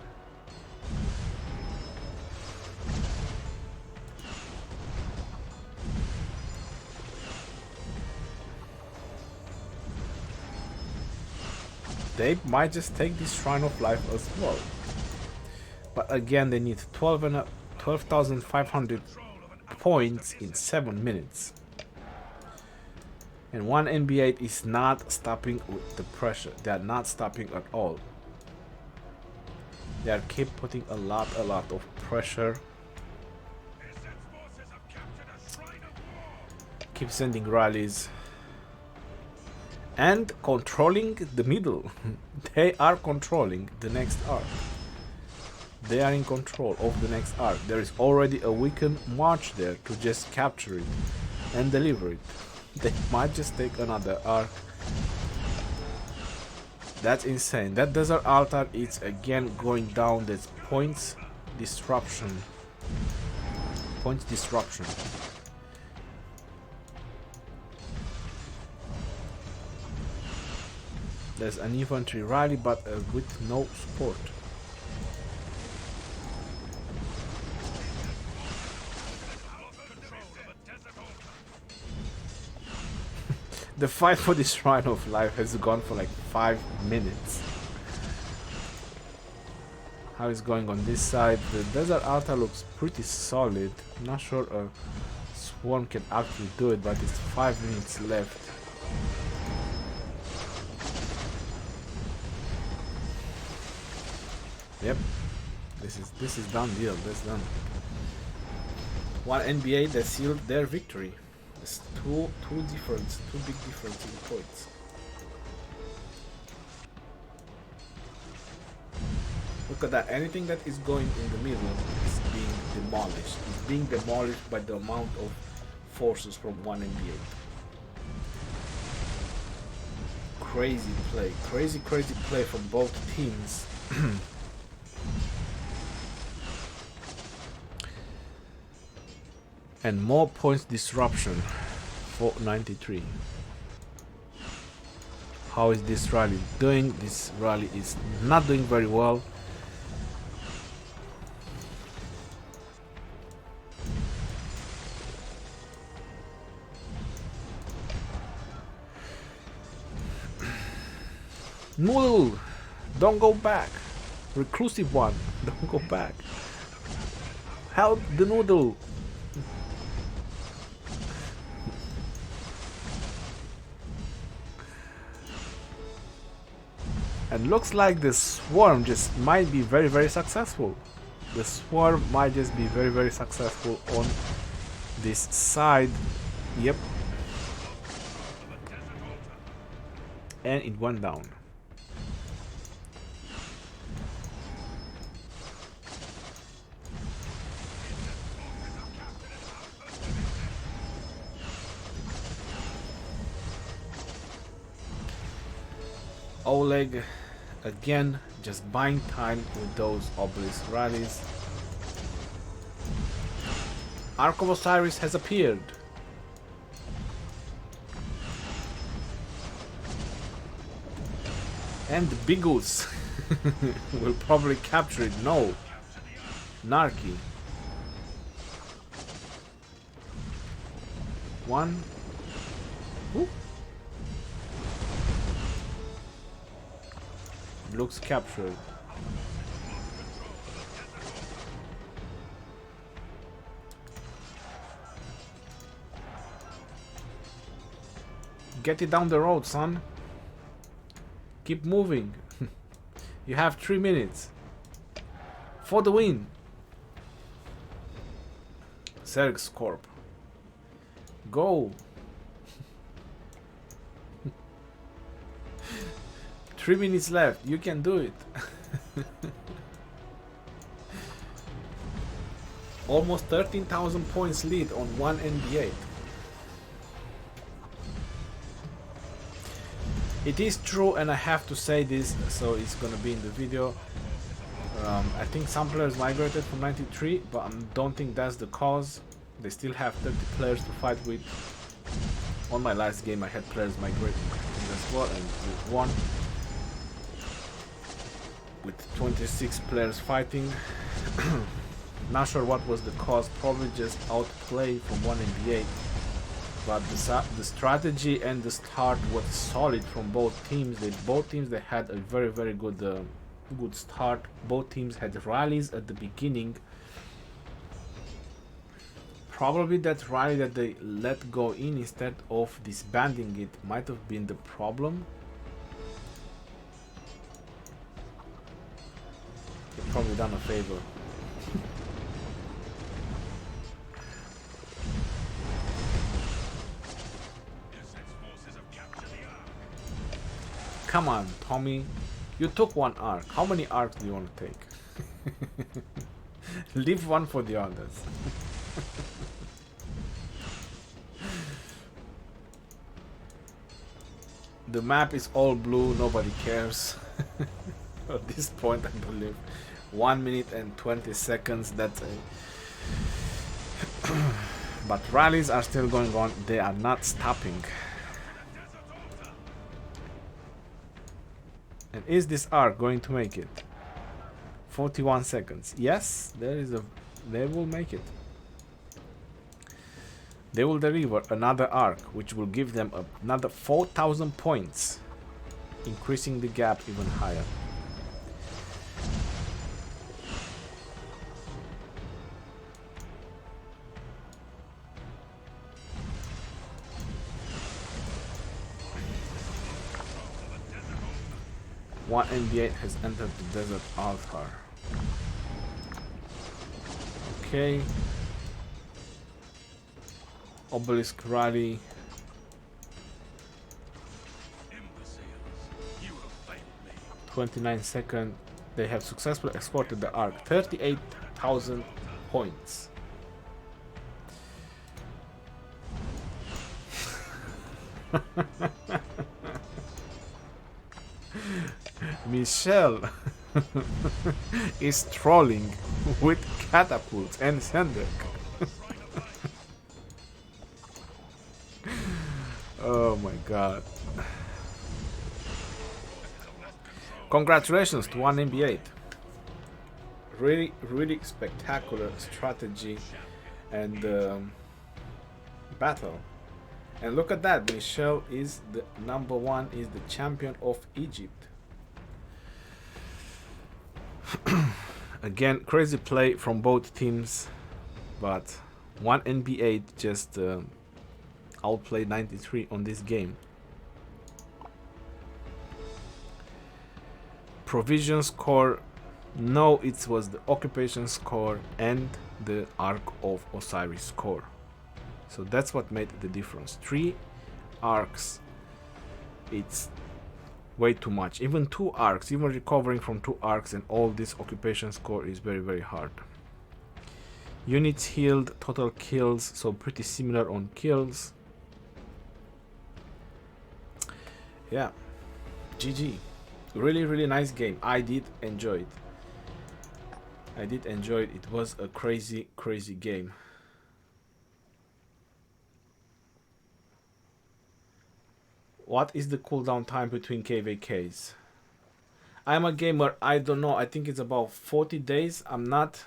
They might just take this Shrine of Life as well. But again, they need 12,500 points in 7 minutes. And one NB8 is not stopping with the pressure. They are not stopping at all. They are keep putting a lot of pressure. Keep sending rallies. And controlling the middle. They are controlling the next arc. They are in control of the next arc. There is already a weakened march there to just capture it and deliver it. They might just take another arc. That's insane. That desert altar is again going down. There's points disruption. Points disruption. There's an infantry rally, but with no support. The fight for this Shrine of Life has gone for like 5 minutes. How is going on this side? The desert altar looks pretty solid. I'm not sure a swarm can actually do it, but it's 5 minutes left. Yep, this is done deal. That's done. One NBA that sealed their victory. There's two big difference in points. Look at that. Anything that is going in the middle is being demolished. It's being demolished by the amount of forces from one NBA. Crazy play. Crazy play from both teams. And more points disruption for 93. How is this rally doing? This rally is not doing very well. Noodle, don't go back. Reclusive one, don't go back. Help the noodle. And looks like the swarm just might be very, very successful. The swarm might just be very, very successful on this side. Yep. And it went down. Oleg again just buying time with those obelisk rallies. Ark of Osiris has appeared. And the Bigus will probably capture it. No. Narki. One. Ooh. Looks captured. Get it down the road, son. Keep moving. You have 3 minutes. For the win. Serg's Corp. Go. 3 minutes left. You can do it. Almost 13,000 points lead on one NBA. It is true, and I have to say this, so it's gonna be in the video. I think some players migrated from 93, but I don't think that's the cause. They still have 30 players to fight with. On my last game, I had players migrating as well, and with one. With 26 players fighting. Not sure what was the cause, probably just outplay from one NBA. But the strategy and the start was solid from both teams. Both teams had a very, very good good start. Both teams had rallies at the beginning. Probably that rally that they let go in instead of disbanding it might have been the problem. They've probably done a favor. Come on, Tommy. You took one arc. How many arcs do you want to take? Leave one for the others. The map is all blue. Nobody cares. At this point, I believe 1 minute and 20 seconds. That's a... But rallies are still going on. They are not stopping. And is this arc going to make it? 41 seconds. Yes, they will make it. They will deliver another arc, which will give them another 4,000 points, increasing the gap even higher. One NBA has entered the desert altar. Okay. Obelisk rally. 29 seconds. They have successfully escorted the arc. 38,000 points. Michelle is trolling with catapults and sender. Oh my god. Congratulations to 1NBA. Really, really spectacular strategy and battle. And look at that, Michelle is the #1, is the champion of Egypt. Again, crazy play from both teams, but 1NBA just outplayed 93 on this game. provision score. No, it was the occupation score and the Ark of Osiris score. So that's what made the difference. 3 arcs, it's way too much. Even 2 arcs, even recovering from 2 arcs and all this occupation score is very, very hard. Units healed, total kills, so pretty similar on kills. Yeah, GG. Really, really nice game. I did enjoy it. I did enjoy it. It was a crazy, crazy game. What is the cooldown time between KVKs? I'm a gamer. I don't know. I think it's about 40 days. I'm not.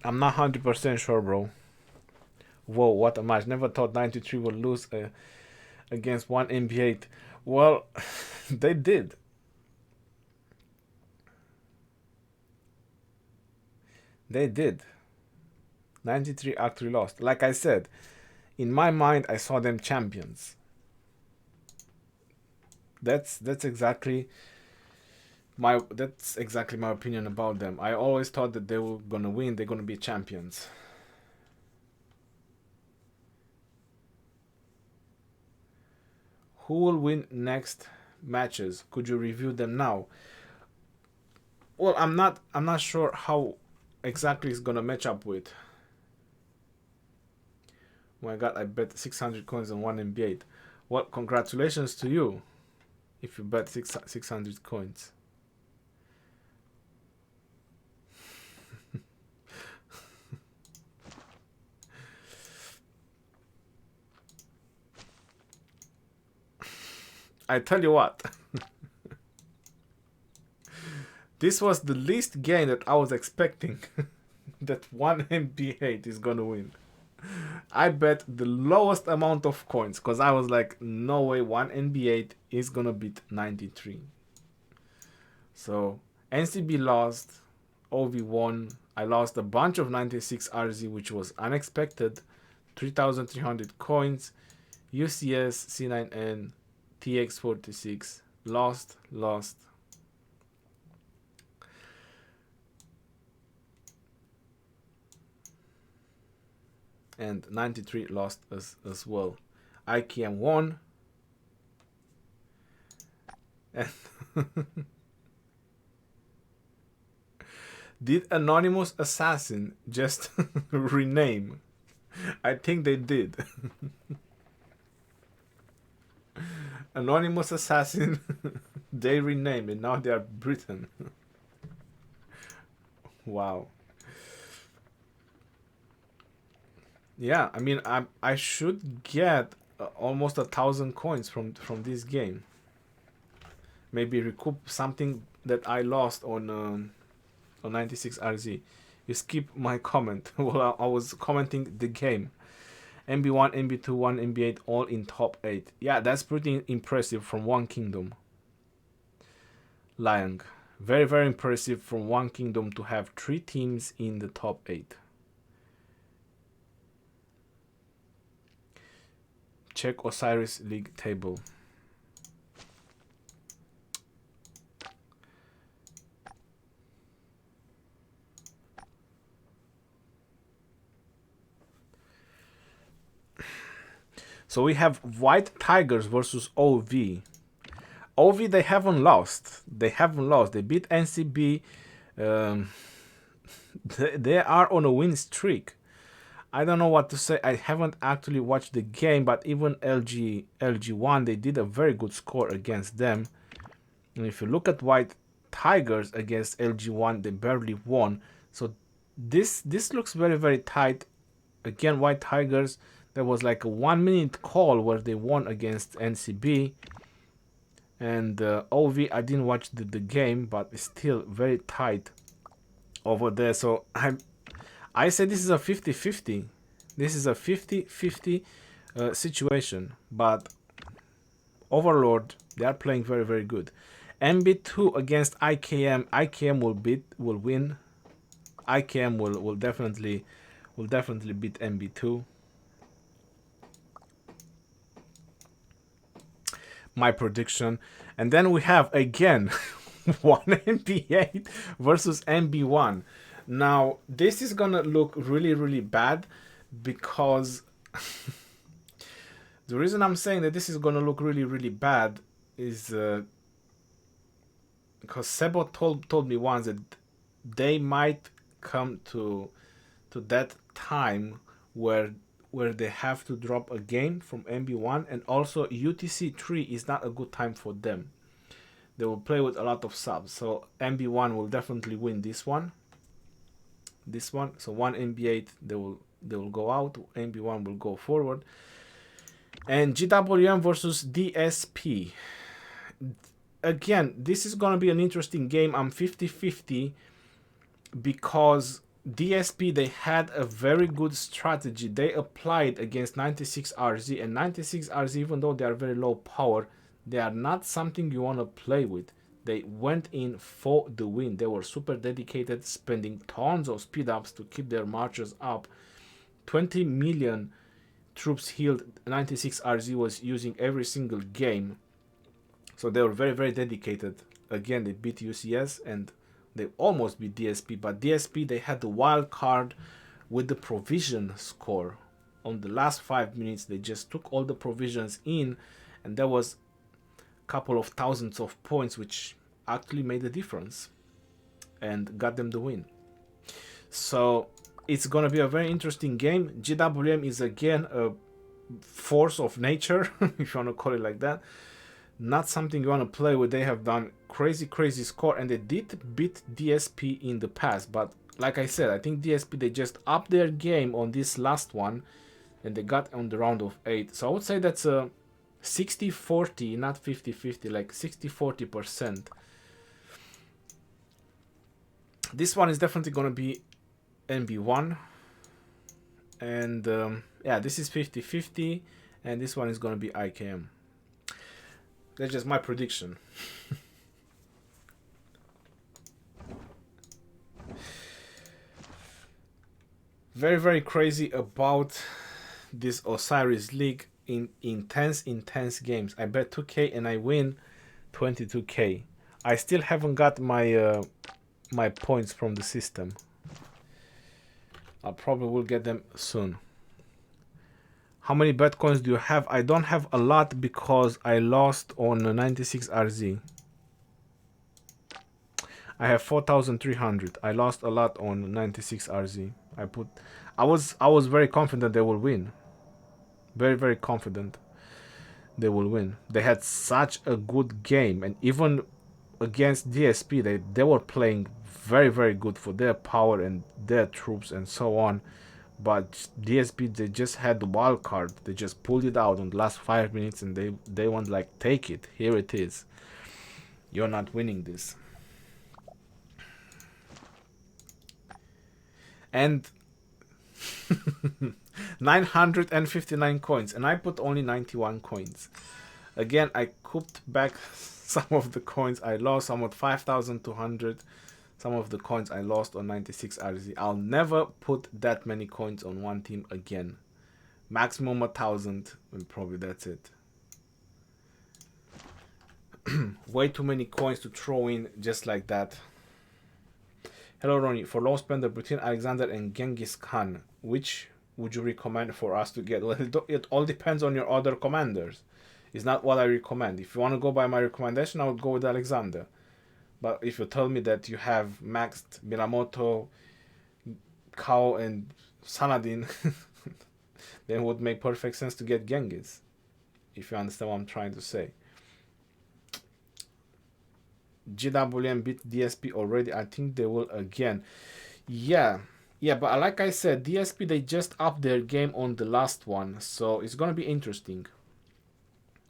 I'm not 100% sure, bro. Whoa, what a match. Never thought 93 would lose against one MB8. Well, they did. They did. 93 actually lost. Like I said, in my mind, I saw them champions. That's exactly my opinion about them. I always thought that they were gonna win. They're gonna be champions. Who will win next matches? Could you review them now? Well, I'm not sure how exactly it's gonna match up with. Oh my god, I bet 600 coins on one MB8. Well, congratulations to you if you bet 600 coins. I tell you what. This was the least game that I was expecting that one MB8 is gonna win. I bet the lowest amount of coins because I was like, no way, one NB8 is gonna beat 93. So NCB lost, OV won. I lost a bunch of 96 RZ, which was unexpected. 3,300 coins. UCS, C9N, TX46, lost. And 93 lost as well. IKM won. And did Anonymous Assassin just rename? I think they did. Anonymous Assassin, they renamed it. Now they are Britain. Wow. Yeah, I mean, I should get almost 1,000 coins from this game. Maybe recoup something that I lost on 96 RZ. You skip my comment. Well, I was commenting the game. MB1, MB2, 1 MB8, all in top 8. Yeah, that's pretty impressive from one kingdom. Liang. Very, very impressive from one kingdom to have 3 teams in the top 8. Check Osiris League table. So we have White Tigers versus OV. OV, they haven't lost. They beat NCB. They are on a win streak. I don't know what to say. I haven't actually watched the game, but even LG1, they did a very good score against them. And if you look at White Tigers against LG1, they barely won. So this looks very, very tight. Again, White Tigers, there was like a 1-minute call where they won against NCB. And OV, I didn't watch the game, but it's still very tight over there. So I say this is a 50-50. This is a 50-50 situation. But Overlord, they are playing very, very good. MB2 against IKM. IKM will win. IKM will definitely beat MB2. my prediction. And then we have again one MB8 versus MB1. Now this is gonna look really, really bad because the reason I'm saying that this is gonna look really, really bad is because Sebo told me once that they might come to that time where they have to drop a game from MB1, and also UTC 3 is not a good time for them. They will play with a lot of subs, so MB1 will definitely win this one. So one MB8 they will go out, MB1 will go forward. And GWM versus DSP. Again, this is gonna be an interesting game. I'm 50-50 because DSP, they had a very good strategy. They applied against 96RZ, and 96RZ, even though they are very low power, they are not something you want to play with. They went in for the win. They were super dedicated, spending tons of speed ups to keep their marchers up. 20 million troops healed 96RZ was using every single game. So they were very, very dedicated. Again, they beat UCS and they almost beat DSP, but DSP, they had the wild card with the provision score. On the last 5 minutes, they just took all the provisions in, and there was a couple of thousands of points, which actually made a difference and got them the win. So it's going to be a very interesting game. GWM is again a force of nature, if you want to call it like that. Not something you want to play with. They have done crazy score, and they did beat DSP in the past, but like I said, I think DSP, they just upped their game on this last one and they got on the round of 8. So I would say that's a 60-40, not 50-50, like 60-40%. This one is definitely going to be MB1, and yeah, this is 50-50, and this one is going to be IKM. That's just my prediction. Very crazy about this Osiris League. In intense games. I bet 2k and I win 22k. I still haven't got my my points from the system. I probably will get them soon. How many bet coins do you have? I don't have a lot because I lost on 96RZ. I have 4,300. I lost a lot on 96RZ. I was very confident they will win. Very confident they will win. They had such a good game, and even against DSP, they were playing very good for their power and their troops and so on. But DSP, they just had the wild card. They just pulled it out on the last 5 minutes, and they want, like, take it. Here it is. You're not winning this. And 959 coins, and I put only 91 coins. Again, I couped back some of the coins I lost, some of 5,200. Some of the coins I lost on 96RZ. I'll never put that many coins on one team again. Maximum 1,000, and probably that's it. Way too many coins to throw in just like that. Hello Ronnie, for low spender between Alexander and Genghis Khan, which would you recommend for us to get? Well, it all depends on your other commanders. It's not what I recommend. If you want to go by my recommendation, I would go with Alexander. But if you tell me that you have maxed Minamoto, Kao, and Sanadin, then it would make perfect sense to get Genghis. If you understand what I'm trying to say. GWM beat DSP already. I think they will again. Yeah, but like I said, DSP, they just upped their game on the last one. So it's going to be interesting.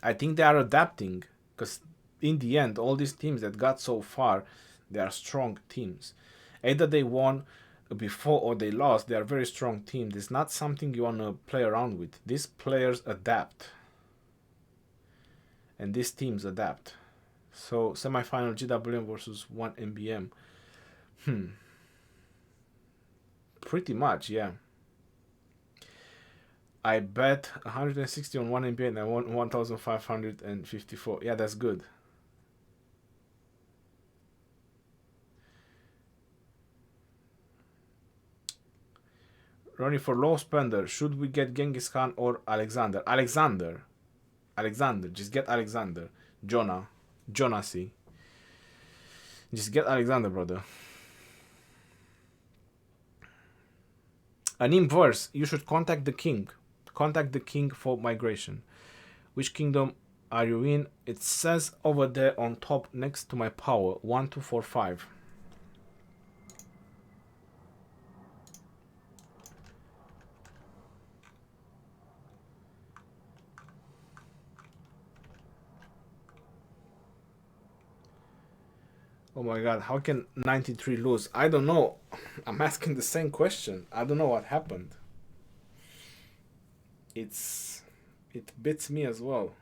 I think they are adapting, because in the end, all these teams that got so far, they are strong teams. Either they won before or they lost, they are very strong teams. It's not something you want to play around with. These players adapt. And these teams adapt. So, semi-final GWM versus 1 MBM. Pretty much, yeah. I bet 160 on 1 NBA and I won 1,554. Yeah, that's good. Ronnie, for low spender, should we get Genghis Khan or Alexander? Alexander. Just get Alexander. Jonasi. Just get Alexander, brother. An inverse, you should contact the king. Contact the king for migration. Which kingdom are you in? It says over there on top next to my power. 1, 2, 4, 5. Oh my god, how can 93 lose? I don't know. I'm asking the same question. I don't know what happened. It beats me as well.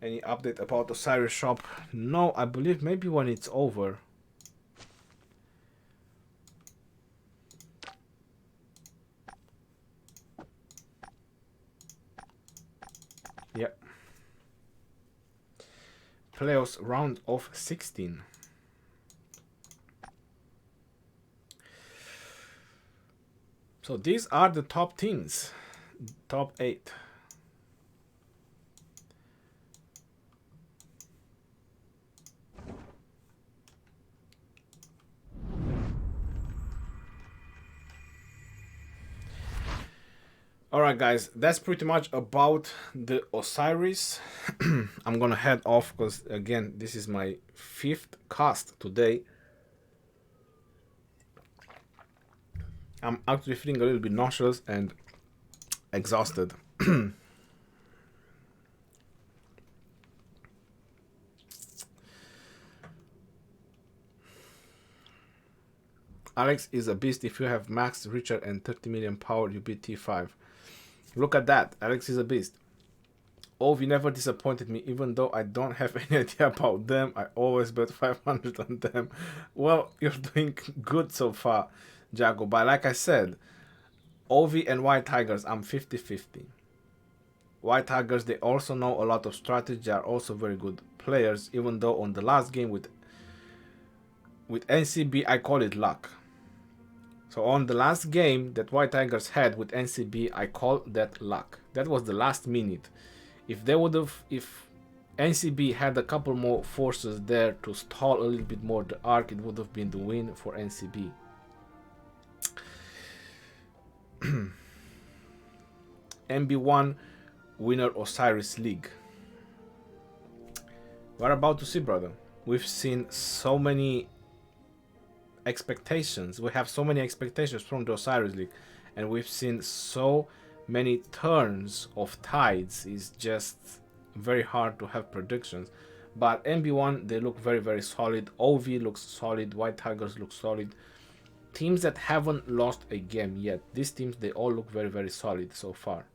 Any update about Osiris shop? No, I believe maybe when it's over. Yep. Playoffs round of 16. So these are the top teams. Top 8. Alright guys, that's pretty much about the Osiris. I'm gonna head off because again, this is my 5th cast today. I'm actually feeling a little bit nauseous and exhausted. Alex is a beast. If you have Max, Richard and 30 million power, you beat T5. Look at that. Alex is a beast. Ovi never disappointed me, even though I don't have any idea about them. I always bet 500 on them. Well, you're doing good so far, Jago. But like I said, Ovi and White Tigers, I'm 50-50. White Tigers, they also know a lot of strategy. They are also very good players, even though on the last game with NCB, I call it luck. So on the last game that White Tigers had with NCB, I call that luck. That was the last minute. If NCB had a couple more forces there to stall a little bit more the arc, it would have been the win for NCB. MB1 winner Osiris League. We're about to see, brother. We've seen so many expectations. We have so many expectations from the Osiris League, and we've seen so many turns of tides. It's just very hard to have predictions. But MB1, they look very, very solid. OV looks solid. White Tigers look solid. Teams that haven't lost a game yet. These teams, they all look very, very solid so far.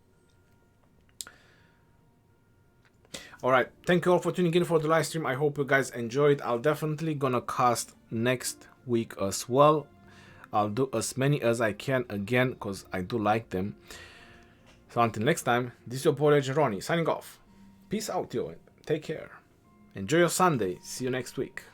Alright, thank you all for tuning in for the live stream. I hope you guys enjoyed. I'll definitely gonna cast next week as well. I'll do as many as I can again because I do like them. So until next time, this is your boy Legend Ronnie signing off. Peace out, yo. Take care. Enjoy your Sunday. See you next week.